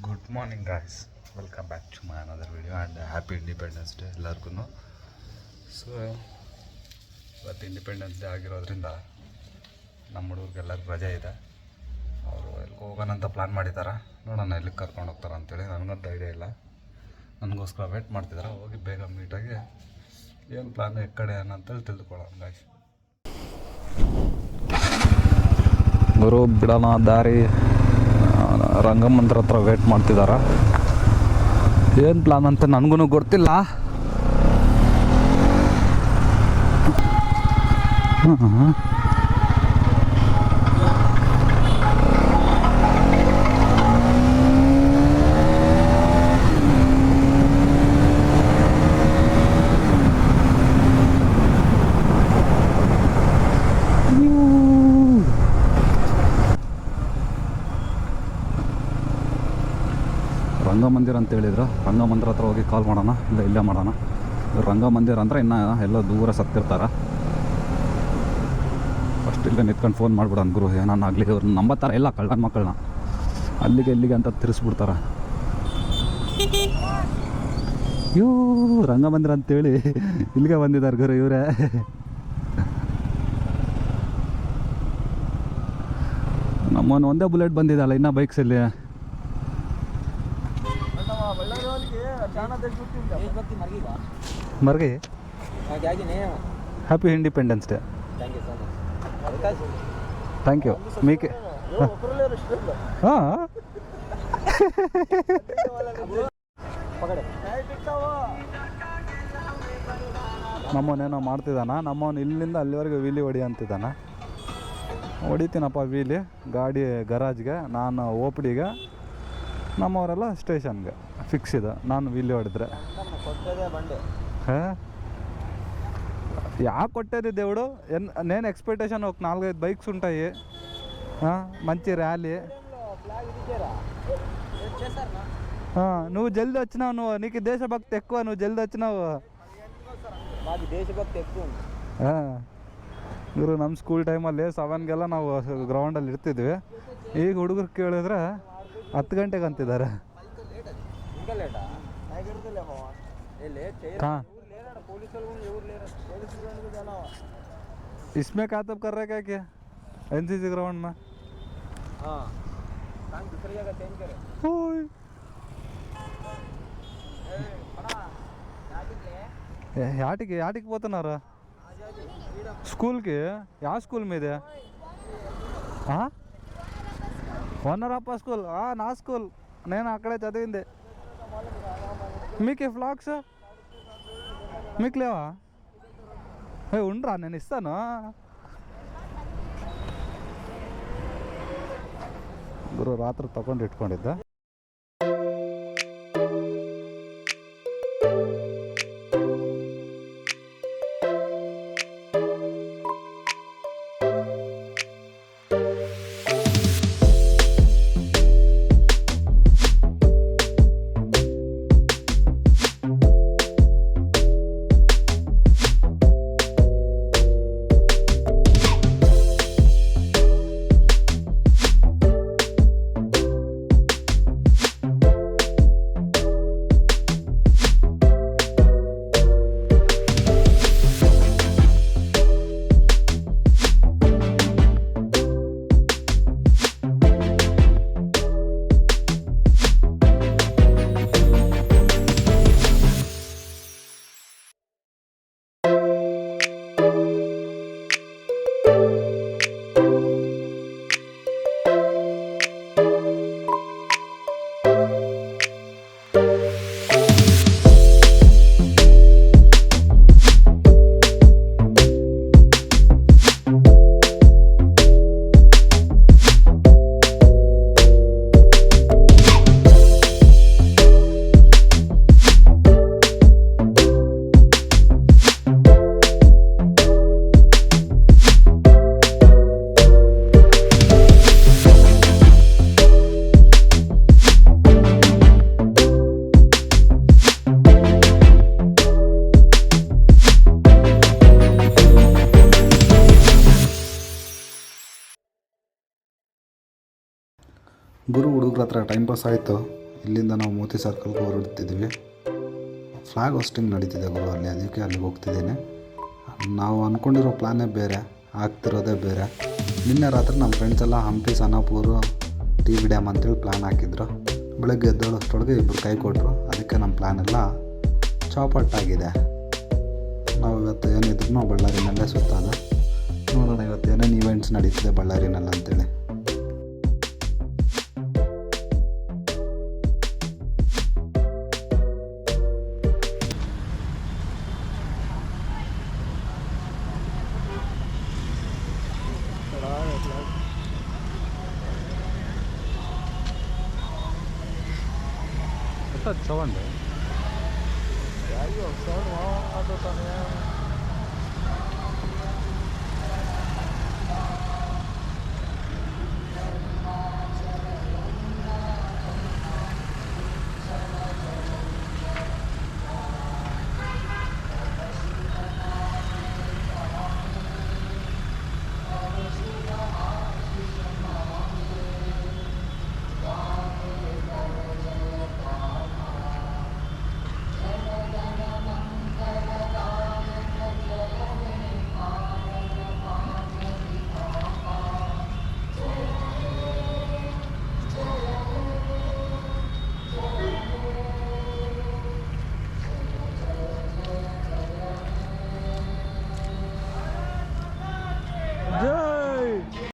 Good morning guys, welcome back to my another video and happy independence day ಎಲ್ಲರಿಗೂ. ಸೊ ಇವತ್ತು independence day ಆಗಿರೋದ್ರಿಂದ ನಮ್ಮ ಹುಡುಗರಿಗೆಲ್ಲರಿಗೂ ರಜೆ ಇದೆ. ಅವರು ಎಲ್ಲಿಗೆ ಹೋಗೋಣಂತ ಪ್ಲ್ಯಾನ್ ಮಾಡಿದ್ದಾರೆ. ನೋಡೋಣ ಎಲ್ಲಿಗೆ ಕರ್ಕೊಂಡು ಹೋಗ್ತಾರೆ ಅಂತೇಳಿ. ನನಗಂತೂ ಐಡಿಯಾ ಇಲ್ಲ. ನನಗೋಸ್ಕರ ವೇಟ್ ಮಾಡ್ತಿದ್ದಾರೆ. ಹೋಗಿ ಬೇಗ ಮೀಟಾಗಿ ಏನು ಪ್ಲ್ಯಾನ್ ಈ ಕಡೆ ಏನಂತೇಳಿ ತಿಳ್ಕೊಳ್ಳೋಣ ಗಾಯ್ಸ್. ಗುರು ಬಿಡೋಣ ದಾರಿ ರಂಗಮಂದಿರ ಹತ್ರ ವೇಟ್ ಮಾಡ್ತಿದ್ದಾರೆ. ಏನು ಪ್ಲಾನ್ ಅಂತ ನನಗೂ ಗೊತ್ತಿಲ್ಲ. ರಂಗಮಂದಿರ ಅಂತ ಹೇಳಿದ್ರು. ರಂಗಮಂದಿರ ಹತ್ರ ಹೋಗಿ ಕಾಲ್ ಮಾಡೋಣ, ಇಲ್ಲ ಇಲ್ಲೇ ಮಾಡೋಣ. ರಂಗಮಂದಿರ ಅಂದರೆ ಇನ್ನೂ ಎಲ್ಲ ದೂರ ಸತ್ತಿರ್ತಾರೆ. ಫಸ್ಟ್ ಇಲ್ಲೇ ನಿಂತ್ಕೊಂಡು ಫೋನ್ ಮಾಡ್ಬಿಡೋಣ ಗುರು. ಏನಾಗಲಿ ಅವ್ರು ನಂಬತ್ತಾರೆ ಎಲ್ಲ ಕಳ್ಳನ ಮಕ್ಕಳನ್ನ. ಅಲ್ಲಿಗೆ ಇಲ್ಲಿಗೆ ಅಂತ ತಿರ್ಸ್ಬಿಡ್ತಾರೆ. ಇವು ರಂಗಮಂದಿರ ಅಂತೇಳಿ ಇಲ್ಲಿಗೆ ಬಂದಿದ್ದಾರೆ ಗುರು ಇವರೇ. ನಮ್ಮನ್ನು ಒಂದೇ ಬುಲೆಟ್ ಬಂದಿದ್ದಲ್ಲ, ಇನ್ನೂ ಬೈಕ್ಸಲ್ಲಿ. ಮರ್ಗೆ happy independence day. Thank you. ಮೀಕೆ ಹಾಂ ನಮ್ಮವನೇನೋ ಮಾಡ್ತಿದ್ದಾನ. ನಮ್ಮವನು ಇಲ್ಲಿಂದ ಅಲ್ಲಿವರೆಗೆ ವೀಲಿ ಹೊಡಿ ಅಂತಿದ್ದಾನ. ಹೊಡಿತೀನಪ್ಪ ವೀಲಿ, ಗಾಡಿ ಗರಾಜ್ಗೆ, ನಾನು ಓಪಡಿಗೆ, ನಮ್ಮವರೆಲ್ಲ ಸ್ಟೇಷನ್ಗೆ ಫಿಕ್ಸ್ ಇದೆ. ನಾನು ವೀಲಿ ಹೊಡೆದ್ರೆ ಹಾಂ ಯಾಕೆ ಕೊಟ್ಟೇದಿ దేవుడు నేను ఎక్స్పెక్టేషన్ ఒక 4-5 బైక్స్ ఉంటాయి. మంచి ర్యాలీ. నువ్వు జల్దీ వచ్చినావు. నీకు దేశభక్తి ఎక్కువ, నువ్వు జల్దీ వచ్చినావు. ದೇಶಭಕ್ತಿ ఎక్కువ ಇವರು ನಮ್ಮ ಸ್ಕೂಲ್ ಟೈಮಲ್ಲಿ 7ಗೆಲ್ಲ ನಾವು ಗ್ರೌಂಡಲ್ಲಿ ಇರ್ತಿದ್ವಿ. ಈಗ ಹುಡುಗರು ಕೇಳಿದ್ರೆ 10 ಗಂಟೆಗೆ ಅಂತಿದ್ದಾರೆ. हाँ इसमें क्या तब कर रहे क्या क्या एनसीसी ग्राउंड में? हाँ दूसरी जगह चेंज करें. యాటికి పోతున్నారా? స్కూల్కి? యా స్కూల్ మీదే? వన్నరప్ప స్కూల్. నా స్కూల్, నేను అక్కడే చదివింది. మీకు ఫ్లాగ్స్ మీకు లేవా? ఉండరా, నేను ఇస్తాను. ಗುರು ರಾತ್ರಿ ತಗೊಂಡು ಇಟ್ಕೊಂಡಿದ್ದ. ಗುರು ಹುಡುಗ್ರ ಹತ್ರ ಟೈಮ್ ಪಾಸ್ ಆಯಿತು. ಇಲ್ಲಿಂದ ನಾವು ಮೋತಿ ಸರ್ಕಲ್ಗೆ ಹೊರಡ್ತಿದ್ವಿ. ಫ್ಲಾಗ್ ಹೋಸ್ಟಿಂಗ್ ನಡೀತಿದೆ ಗುರು ಅಲ್ಲಿ, ಅದಕ್ಕೆ ಅಲ್ಲಿಗೆ ಹೋಗ್ತಿದ್ದೀನಿ. ನಾವು ಅಂದ್ಕೊಂಡಿರೋ ಪ್ಲ್ಯಾನೇ ಬೇರೆ, ಆಗ್ತಿರೋದೇ ಬೇರೆ. ನಿನ್ನೆ ರಾತ್ರಿ ನಮ್ಮ ಫ್ರೆಂಡ್ಸ್ ಎಲ್ಲ ಹಂಪಿ ಸನಾಪೂರು ಟಿ ವಿ ಡ್ಯಾಮ್ ಅಂತೇಳಿ ಪ್ಲ್ಯಾನ್ ಹಾಕಿದ್ರು. ಬೆಳಗ್ಗೆ ಎದ್ದೇಳೋಷ್ಟರೊಳಗೆ ಇಬ್ಬರು ಕೈ ಕೊಟ್ಟರು. ಅದಕ್ಕೆ ನಮ್ಮ ಪ್ಲ್ಯಾನೆಲ್ಲ ಚೌಪಟ್ಟಾಗಿದೆ. ನಾವು ಇವತ್ತು ಏನಿದ್ರು ಬಳ್ಳಾರಿನಲ್ಲೇ ಸುತ್ತಾದ ನೋಡೋಣ ಇವತ್ತು ಏನೇನು ಈವೆಂಟ್ಸ್ ನಡೀತಿದೆ ಬಳ್ಳಾರಿನಲ್ಲಿ ಅಂತೇಳಿ. Está chavando. Ya, yo, solo, no, no, no, no.